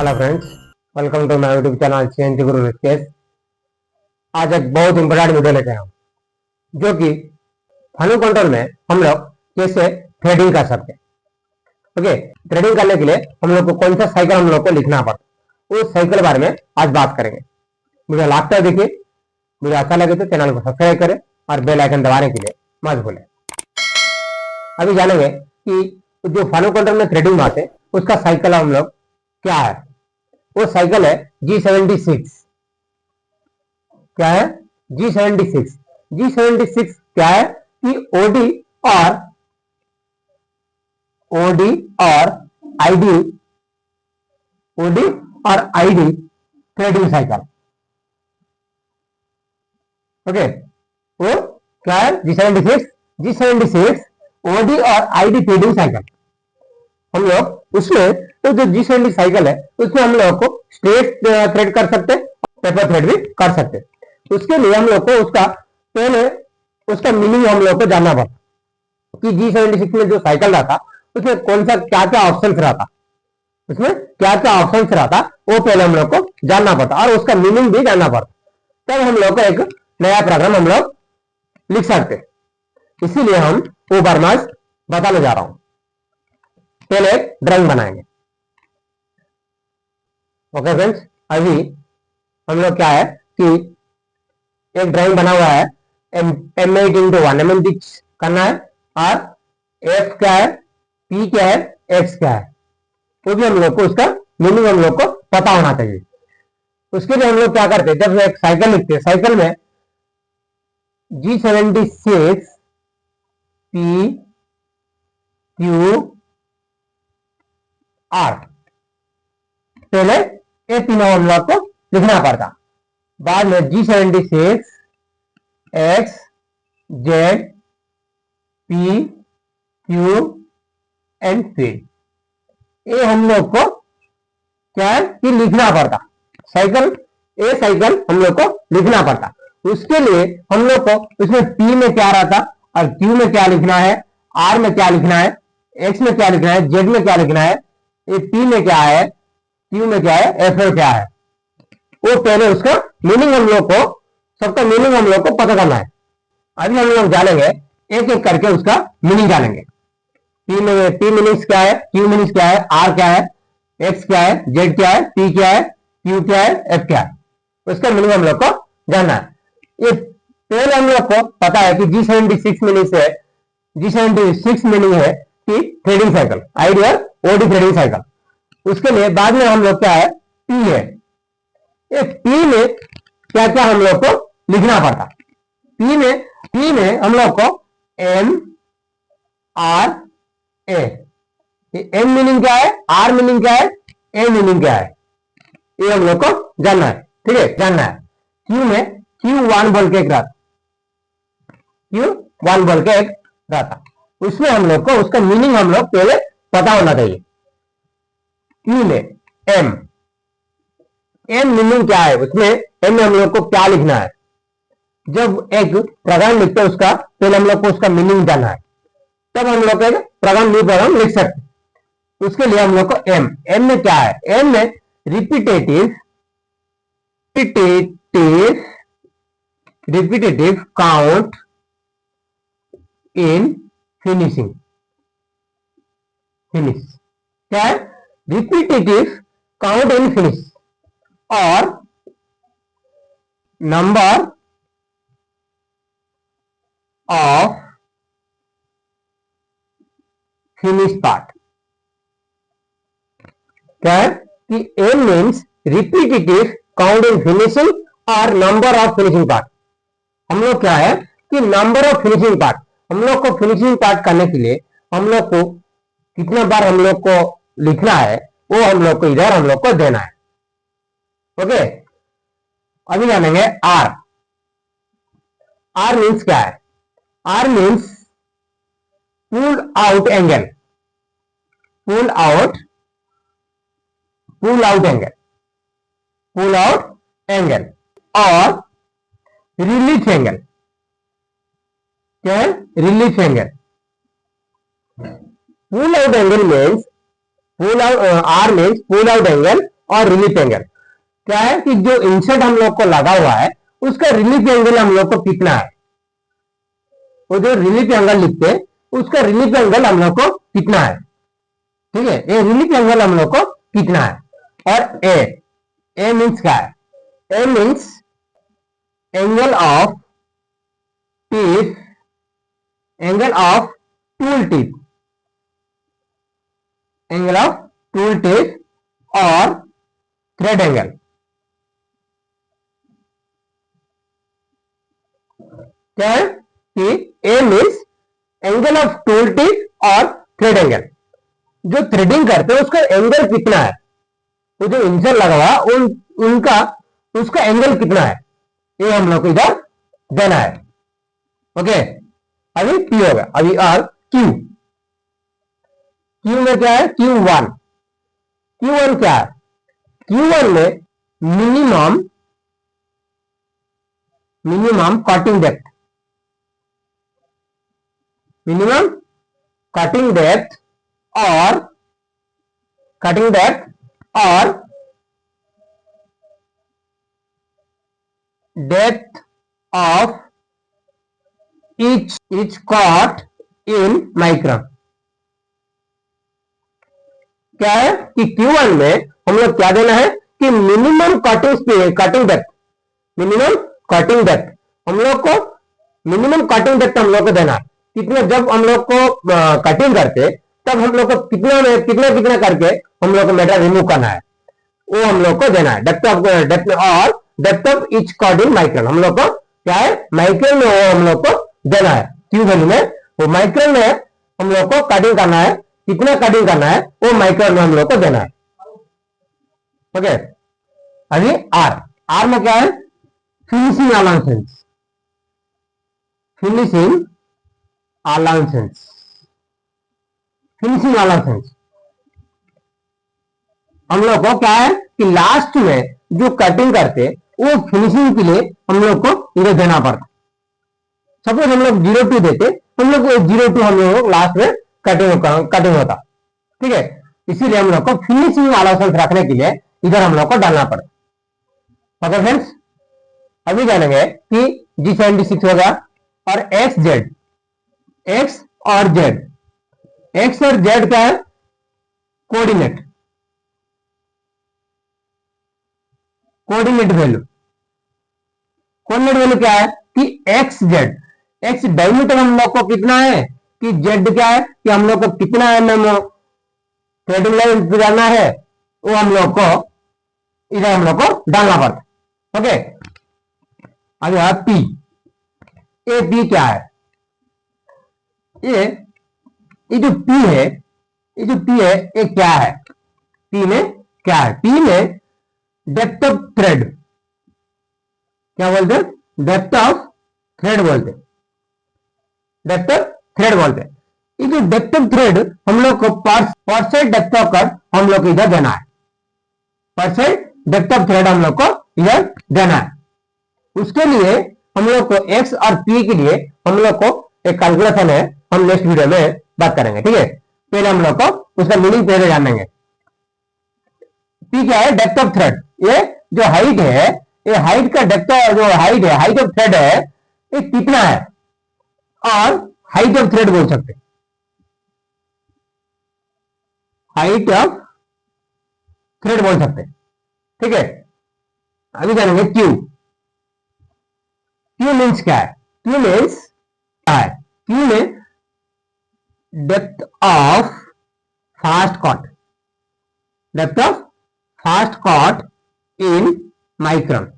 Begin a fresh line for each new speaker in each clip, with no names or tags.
Hello friends, welcome to my YouTube channel CNC Guru Rishikesh. आज एक बहुत इंपॉर्टेंट वीडियो लेके आया हूँ, जो कि फनी कंट्रोल में हम लोग कैसे ट्रेडिंग कर सकते हैं। ओके, ट्रेडिंग करने के लिए हम लोग को कौन सा साइकिल हम लोग को लिखना पड़ता है, उस साइकिल के बारे में आज बात करेंगे। वीडियो लास्ट तक देखिए। वीडियो अच्छा लगे तो चैनल को सब्सक्राइब करें और बेल आइकन दबाने के लिए मत भूलें। अभी जानेंगे कि जो फनी कंट्रोल में ट्रेडिंग आते हैं उसका साइकिल हम लोग क्या है। वो साइकिल है G76। क्या है? G76। G76 क्या है कि ओडी और आईडी ट्रेडिंग साइकिल। ओके, वो क्या है? G76 ओडी और आईडी ट्रेडिंग साइकिल। हम लोग उसमें तो जो G76 साइकिल है उसमें हम लोग को स्ट्रेट ट्रेड कर सकते हैं, पेपर ट्रेड भी कर सकते हैं। उसके लिए हम लोग को पहले उसका मीनिंग हम लोग को जानना पड़ता कि G76 में जो साइकिल रहा था उसमें कौन सा क्या क्या ऑप्शन रहता, वो पहले हम लोग को जानना पड़ता और उसका मीनिंग भी जानना पड़ता। तब हम लोग को एक नया प्रोग्राम हम लोग लिख सकते। इसीलिए हम वो बरमास बताने जा रहा हूं। पहले एक ड्राइंग बनाएंगे। ओके फ्रेंड्स, अभी हम लोग क्या है कि एक ड्राइंग बना हुआ है। M8 इंटू 1 mm करना है और F क्या है, P क्या है, X क्या है, वो भी हम लोग को उसका मीनिंग हम लोग को पता होना चाहिए। उसके लिए हम लोग क्या करते हैं, जब एक साइकिल लिखते हैं, साइकिल में G76 P Q R पहले ये तीनों हम लोग को लिखना पड़ता। बाद में G76 X Z P Q and P, ये हम लोग को क्या है कि लिखना पड़ता। साइकिल हम लोग को लिखना पड़ता। उसके लिए हम लोग को उसमें P में क्या रहता और Q में क्या लिखना है, R में क्या लिखना है, X में क्या लिखना है, Z में क्या लिखना है, ये P में क्या है, Q में क्या है, F में क्या है, वो पहले उसका मीनिंग हम लोग को, सबका मीनिंग हम लोग को पता करना है। अभी हम लोग जानेंगे, एक एक करके उसका मीनिंग जानेंगे। P मीनिंग्स क्या है, Q मीनिंग्स क्या है, R क्या है, X क्या है, Z क्या है, P क्या है, Q क्या है, F क्या है, उसका मीनिंग हम लोग को जानना है। ये पहले हम लोग को पता है कि G76 मीनिंग है कि ट्रेडिंग साइकिल, आईडी और ओडी ट्रेडिंग साइकिल। उसके लिए बाद में हम लोग क्या है, P है। ये P में क्या क्या हम लोग को लिखना पड़ता। P में हम लोग को M R A, M meaning क्या है, R मीनिंग क्या है, A मीनिंग क्या है, ये हम लोग को जानना है। ठीक है, जानना है। Q में Q1 बोल के एक रहता, उसमें हम लोग को उसका मीनिंग हम लोग पहले पता होना चाहिए। Q में M मीनिंग क्या है, उसमें M में हम लोग को क्या लिखना है। जब एक प्रोग्राम लिखते हैं उसका पहले हम लोग को उसका मीनिंग जानना है, तब हम लोग न्यू प्रोग्राम लिख सकते। उसके लिए हम लोग को M में क्या है, M में रिपीटेटिव काउंट इन फिनिश क्या है, रिपीटेटिव काउंट इन फिनिश और नंबर ऑफ फिनिश पार्ट। क्या है कि M means repetitive count in finishing और नंबर ऑफ फिनिशिंग पार्ट। हम लोग क्या है कि नंबर ऑफ फिनिशिंग पार्ट, हम लोग को फिनिशिंग पार्ट करने के लिए हम लोग को कितना बार हम लोग को लिखना है, वो हम लोग को इधर हम लोग को देना है। ओके, अभी जानेंगे R मीन्स क्या है। R means pull out angle, pull out angle और रिलीफ एंगल। क्या है, relief angle. Pull out angle means R means pull out angle और रिलीफ एंगल। क्या है कि जो इंसर्ट हम लोग को लगा हुआ है उसका रिलीफ एंगल हम लोग को कितना है, वो जो रिलीफ एंगल लिखते हैं उसका रिलीफ एंगल हम लोग को कितना है। ठीक है, ये रिलीफ एंगल हम लोग को कितना है। और ए मीन्स क्या है, A means angle of tip, angle of tool tip, angle of tool tip और थ्रेड एंगल। क्या है कि A means angle of tool tip और थ्रेड एंगल। जो थ्रेडिंग करते हैं उसका एंगल कितना है, वो जो इंसर लगा हुआ उनका उसका एंगल कितना है, ये हम लोग को इधर देना है। ओके, अभी पी होगा, अभी और क्यू। क्यू में क्या है, Q1। Q1 क्या है, Q1 में minimum cutting depth, minimum cutting depth और depth of each cot in micron। क्या है कि Q1 में हम लोग क्या देना है कि minimum cutting depth, minimum cutting depth हम लोग को, मिनिमम कटिंग डेप्थ हम लोग को देना है। कितना, जब हम लोग को कटिंग करते तब हम लोग को कितना करके हम लोग को मेटेरियल रिमूव करना है, वो हम लोग को देना है। Depth of each cord in micron हम लोग को क्या है, माइक्रोन में वो हम लोग को देना है। क्यू वैल्यू में वो माइक्रोन में हम लोग को कटिंग करना है, कितना कटिंग करना है वो माइक्रोन में हम लोग को देना है। ओके, अभी आर में क्या है, finishing allowances, finishing allowances, finishing allowances हम लोग को क्या है कि लास्ट में जो कटिंग करते वो फिनिशिंग के लिए हम लोग को इधर देना पड़ता। सपोज हम लोग 0.2 देते, हम लोग 0.2 हम लोग लास्ट में कटिंग होता। ठीक है, इसीलिए हम लोग को फिनिशिंग अलाउंसेस रखने के लिए इधर हम लोग को डालना पड़ता। ओके फ्रेंड्स, अभी जानेंगे कि G76 होगा और एक्स और जेड, एक्स और जेड क्या है, coordinate, coordinate value, coordinate value क्या है कि एक्स जेड, एक्स डायमीटर हम लोग को कितना है कि जेड क्या है कि हम लोग को कितना mm थ्रेडिंग लाइन जाना है, वो हम लोग को इधर हम लोग को डालना पड़ता। ओके, अभी पी, ए पी क्या है, ये जो पी है, ये क्या है, पी में क्या है, पी में डेप्थ ऑफ थ्रेड, क्या बोलते हैं, डेप्थ ऑफ थ्रेड बोलते, डेप्थ ऑफ थ्रेड बोलते। ये जो डेप्थ ऑफ थ्रेड हम लोग को परसेंट डेप्थ ऑफ कट हम लोग को इधर देना है, परसेंट डेप्थ ऑफ थ्रेड हम लोग को इधर देना है। उसके लिए हम लोग को एक्स और पी के लिए हम लोग को एक कैलकुलेशन है, हम नेक्स्ट वीडियो में बात करेंगे। ठीक है, पहले हम लोग को उसका मीनिंग पहले जानेंगे। पी क्या है, डेप्थ ऑफ थ्रेड, ये जो हाइट है, ये हाइट का डेप्थ, जो हाइट है, हाइट ऑफ थ्रेड है, ये कितना है, और हाइट ऑफ थ्रेड बोल सकते, हाइट ऑफ थ्रेड बोल सकते। ठीक है, अभी जानेंगे क्यू। क्यू मीन्स क्या है, क्यू मीन्स क्या है, क्यू में depth of fast cut, depth of fast cut in micron.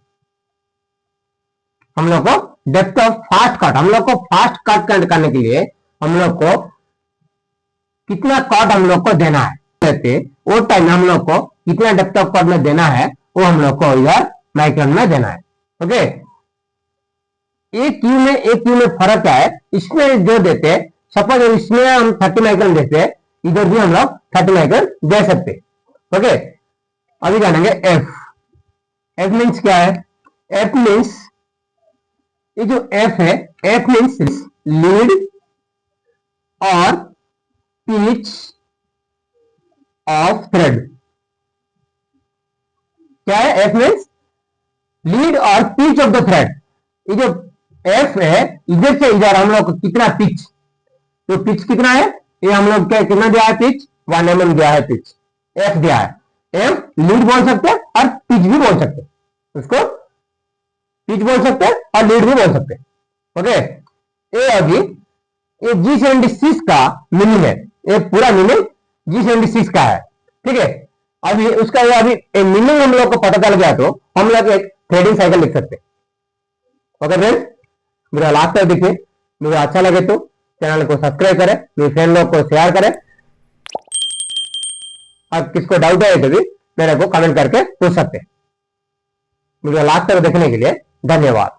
हम लोग को डेप्थ ऑफ फास्ट कट, हम लोग को फास्ट कट करने के लिए हम लोग को कितना कट हम लोग को देना है, वो टाइम हम लोग को कितना डेप्थ ऑफ कट में देना है वो हम लोग को इधर माइक्रोन में देना है। ओके, एक क्यू में फर्क क्या है, इसमें जो देते, सपोज इसमें हम 30 माइक्रोन देते, इधर भी हम लोग 30 माइक्रोन दे सकते। ओके, अभी जानेंगे एफ। एफ मीन्स क्या है, एफ मीन्स, ये जो एफ है, एफ मीन्स लीड और pitch of thread, F means lead और पिच ऑफ द थ्रेड। ये जो एफ है, इधर से इधर हम लोग कितना पिच, तो पिच कितना है, ये हम लोग क्या कितना दिया है, पिच 1 mm दिया है, पिच एफ दिया है। एफ लीड बोल सकते हैं और पिच भी बोल सकते हैं, उसको पिच बोल सकते हैं और लीड भी बोल सकते हैं। ओके, ये अभी ये G76 का मीनिंग है, ये पूरा मीनिंग G76 का है। ठीक है, अभी उसका ये अभी मीनिंग हम लोग को पता चल गया तो हम लोग एक थ्रेडिंग साइकिल लिख सकते हैं। ओके फ्रेंड्स, मेरा लास्ट तक देखिए, मुझे अच्छा लगे तो चैनल को सब्सक्राइब करें, मेरे फ्रेंड लोग को शेयर करें, और किसको डाउट है तो भी मेरे को कमेंट करके पूछ सकते हैं। मुझे लास्ट तक देखने के लिए धन्यवाद।